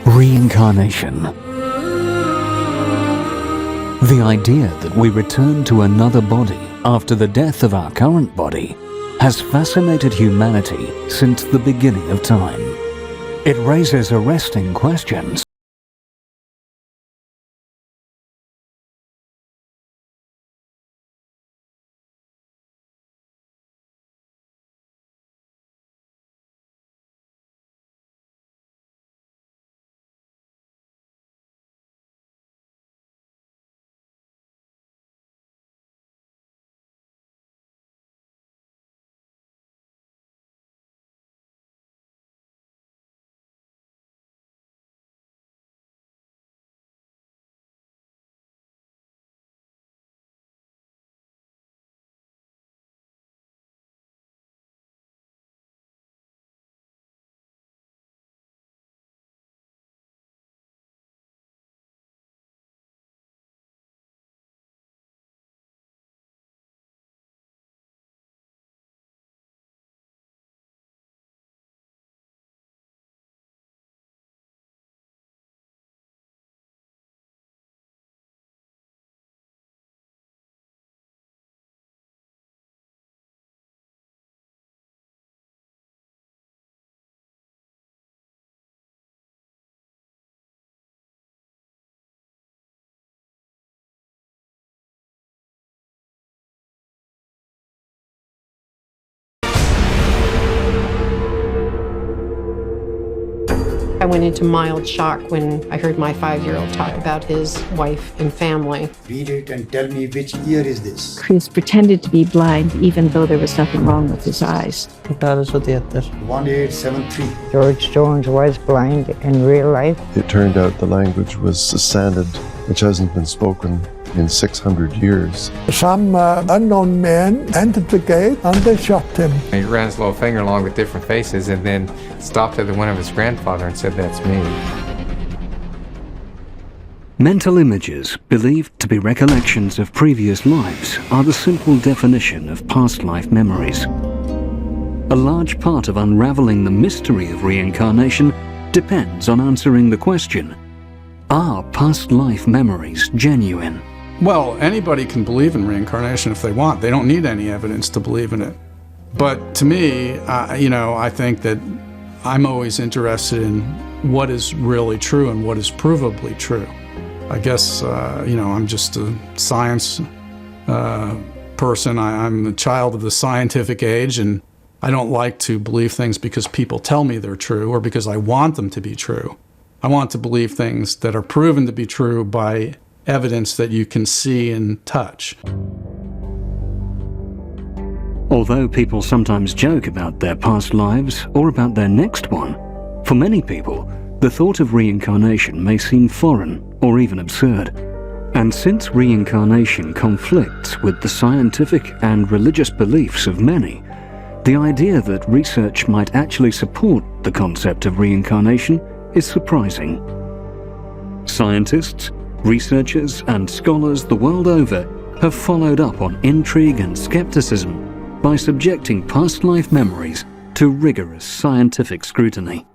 Reincarnation. The idea that we return to another body after the death of our current body has fascinated humanity since the beginning of time. It raises arresting questions. I went into mild shock when I heard my 5-year-old talk about his wife and family. Read it and tell me which year is this. Chris pretended to be blind even though there was nothing wrong with his eyes. 1873. George Jones was blind in real life. It turned out the language was a standard which hasn't been spoken in 600 years. Some unknown men entered the gate and they shot him. He ran his little finger along with different faces and then stopped at the one of his grandfather and said, "That's me." Mental images, believed to be recollections of previous lives, are the simple definition of past life memories. A large part of unraveling the mystery of reincarnation depends on answering the question, are past life memories genuine? Well, anybody can believe in reincarnation if they want. They don't need any evidence to believe in it. But to me, I think that I'm always interested in what is really true and what is provably true. I guess, I'm just a science person. I'm a child of the scientific age, and I don't like to believe things because people tell me they're true or because I want them to be true. I want to believe things that are proven to be true by evidence that you can see and touch. Although people sometimes joke about their past lives or about their next one, for many people, the thought of reincarnation may seem foreign or even absurd. And since reincarnation conflicts with the scientific and religious beliefs of many, the idea that research might actually support the concept of reincarnation is surprising. Scientists, researchers, and scholars the world over have followed up on intrigue and skepticism by subjecting past life memories to rigorous scientific scrutiny.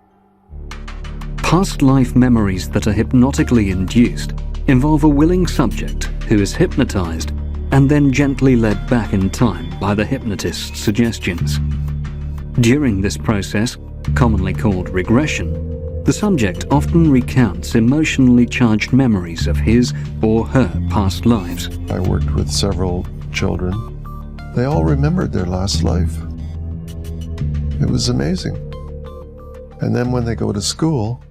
Past life memories that are hypnotically induced involve a willing subject who is hypnotized and then gently led back in time by the hypnotist's suggestions. During this process, commonly called regression, the subject often recounts emotionally charged memories of his or her past lives. I worked with several children. They all remembered their last life. It was amazing. And then when they go to school,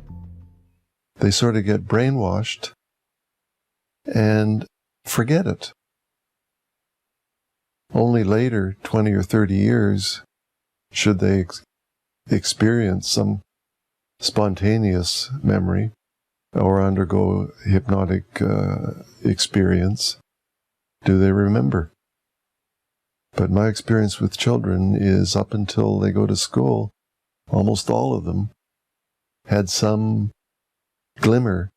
they sort of get brainwashed and forget it. Only later, 20 or 30 years, should they experience some spontaneous memory or undergo hypnotic experience, do they remember. But my experience with children is up until they go to school, almost all of them had some glimmer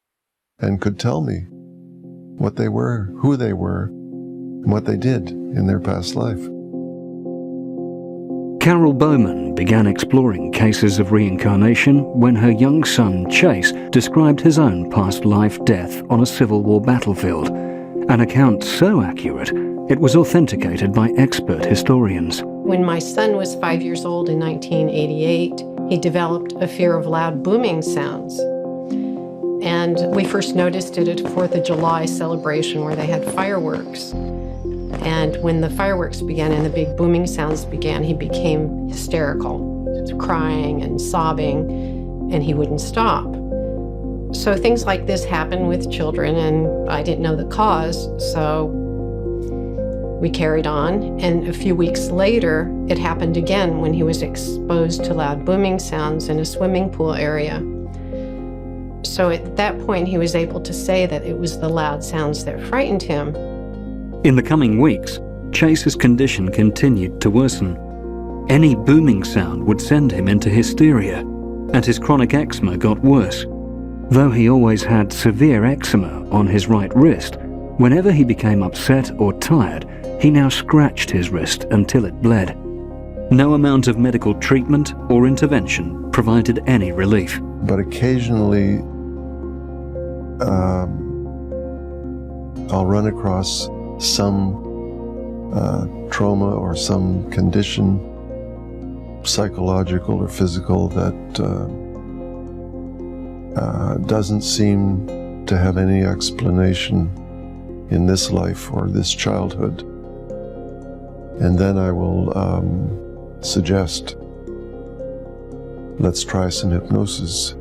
and could tell me what they were, who they were, and what they did in their past life. Carol Bowman began exploring cases of reincarnation when her young son Chase described his own past life-death on a Civil War battlefield, an account so accurate it was authenticated by expert historians. When my son was 5 years old in 1988, he developed a fear of loud booming sounds. And we first noticed it at a 4th of July celebration where they had fireworks. And when the fireworks began and the big booming sounds began, he became hysterical, crying and sobbing, and he wouldn't stop. So things like this happen with children, and I didn't know the cause, so we carried on. And a few weeks later, it happened again when he was exposed to loud booming sounds in a swimming pool area. So at that point, he was able to say that it was the loud sounds that frightened him. In the coming weeks, Chase's condition continued to worsen. Any booming sound would send him into hysteria, and his chronic eczema got worse. Though he always had severe eczema on his right wrist, whenever he became upset or tired, he now scratched his wrist until it bled. No amount of medical treatment or intervention provided any relief. But occasionally, I'll run across some trauma or some condition, psychological or physical, that doesn't seem to have any explanation in this life or this childhood. And then I will suggest, let's try some hypnosis.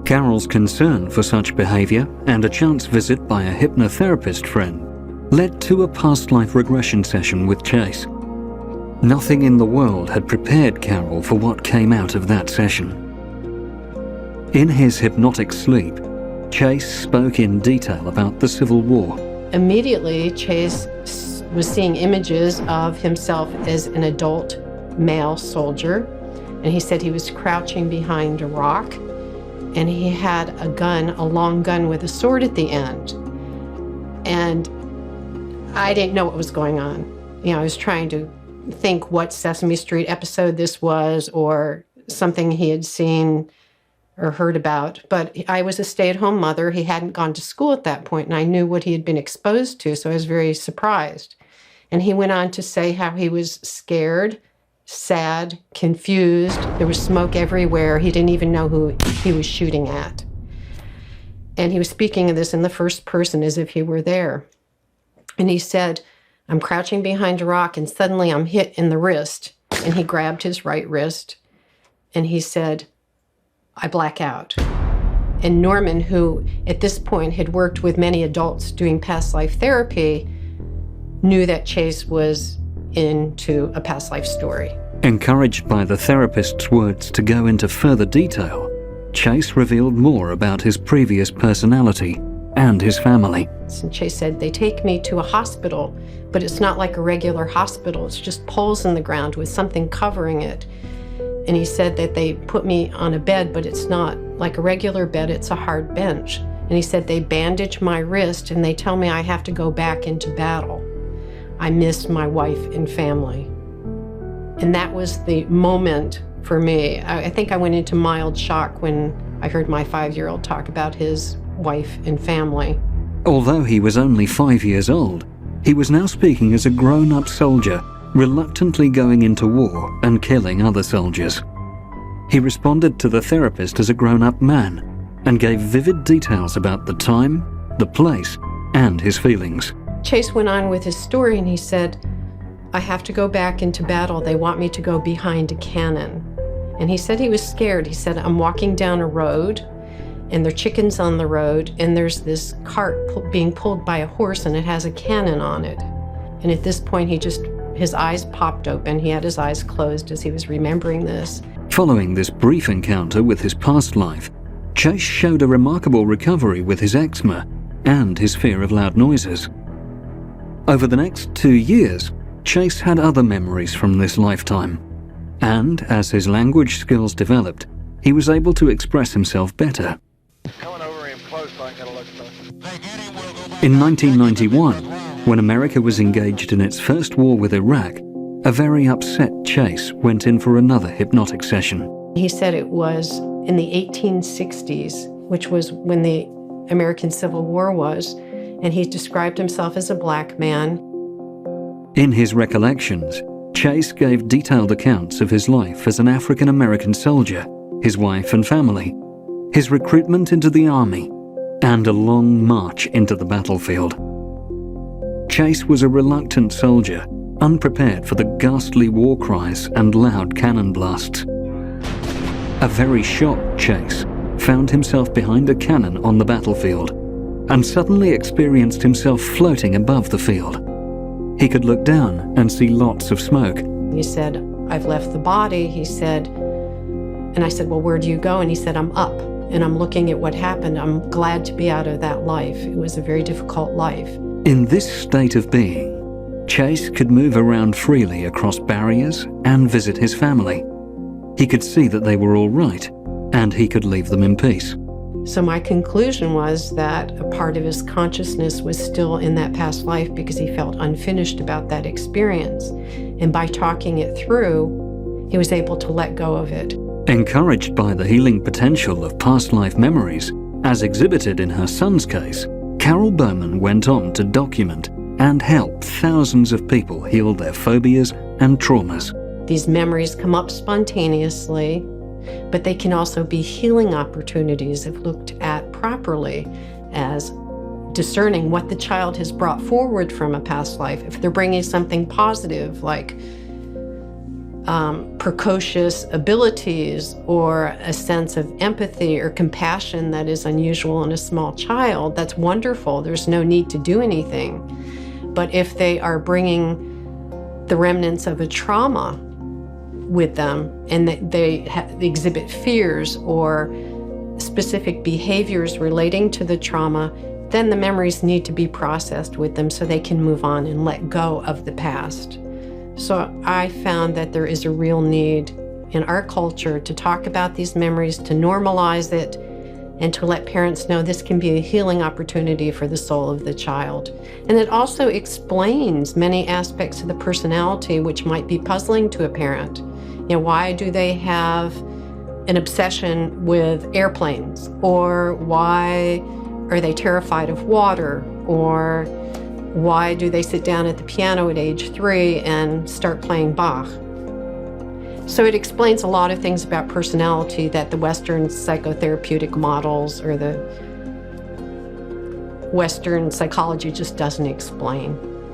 Carol's concern for such behavior and a chance visit by a hypnotherapist friend led to a past life regression session with Chase. Nothing in the world had prepared Carol for what came out of that session. In his hypnotic sleep, Chase spoke in detail about the Civil War. Immediately, Chase was seeing images of himself as an adult male soldier, and he said he was crouching behind a rock, and he had a gun, a long gun with a sword at the end. And I didn't know what was going on. You know, I was trying to think what Sesame Street episode this was or something he had seen or heard about. But I was a stay-at-home mother. He hadn't gone to school at that point, and I knew what he had been exposed to, so I was very surprised. And he went on to say how he was scared, sad, confused. There was smoke everywhere. He didn't even know who he was shooting at. And he was speaking of this in the first person as if he were there. And he said, I'm crouching behind a rock and suddenly I'm hit in the wrist. And he grabbed his right wrist and he said, I black out. And Norman, who at this point had worked with many adults doing past life therapy, knew that Chase was into a past life story. Encouraged by the therapist's words to go into further detail, Chase revealed more about his previous personality and his family. And Chase said, they take me to a hospital, but it's not like a regular hospital. It's just poles in the ground with something covering it. And he said that they put me on a bed, but it's not like a regular bed, it's a hard bench. And he said they bandage my wrist and they tell me I have to go back into battle. I miss my wife and family. And that was the moment for me. I think I went into mild shock when I heard my 5-year-old talk about his wife and family. Although he was only 5 years old, he was now speaking as a grown-up soldier, reluctantly going into war and killing other soldiers. He responded to the therapist as a grown-up man and gave vivid details about the time, the place, and his feelings. Chase went on with his story and he said, I have to go back into battle. They want me to go behind a cannon. And he said he was scared. He said, I'm walking down a road and there are chickens on the road and there's this cart being pulled by a horse and it has a cannon on it. And at this point, his eyes popped open. He had his eyes closed as he was remembering this. Following this brief encounter with his past life, Chase showed a remarkable recovery with his eczema and his fear of loud noises. Over the next 2 years, Chase had other memories from this lifetime. And as his language skills developed, he was able to express himself better. In 1991, when America was engaged in its first war with Iraq, a very upset Chase went in for another hypnotic session. He said it was in the 1860s, which was when the American Civil War was, and he described himself as a black man. In his recollections, Chase gave detailed accounts of his life as an African-American soldier, his wife and family, his recruitment into the army, and a long march into the battlefield. Chase was a reluctant soldier, unprepared for the ghastly war cries and loud cannon blasts. A very shocked Chase found himself behind a cannon on the battlefield and suddenly experienced himself floating above the field. He could look down and see lots of smoke. He said, "I've left the body," he said. And I said, "Well, where do you go?" And he said, "I'm up, and I'm looking at what happened. I'm glad to be out of that life. It was a very difficult life." In this state of being, Chase could move around freely across barriers and visit his family. He could see that they were all right, and he could leave them in peace. So my conclusion was that a part of his consciousness was still in that past life because he felt unfinished about that experience. And by talking it through, he was able to let go of it. Encouraged by the healing potential of past life memories, as exhibited in her son's case, Carol Bowman went on to document and help thousands of people heal their phobias and traumas. These memories come up spontaneously, but they can also be healing opportunities if looked at properly as discerning what the child has brought forward from a past life. If they're bringing something positive like precocious abilities or a sense of empathy or compassion that is unusual in a small child, that's wonderful. There's no need to do anything. But if they are bringing the remnants of a trauma with them and that they exhibit fears or specific behaviors relating to the trauma, then the memories need to be processed with them so they can move on and let go of the past. So I found that there is a real need in our culture to talk about these memories, to normalize it, and to let parents know this can be a healing opportunity for the soul of the child. And it also explains many aspects of the personality which might be puzzling to a parent. You know, why do they have an obsession with airplanes? Or why are they terrified of water? Or why do they sit down at the piano at age 3 and start playing Bach? So it explains a lot of things about personality that the Western psychotherapeutic models or the Western psychology just doesn't explain.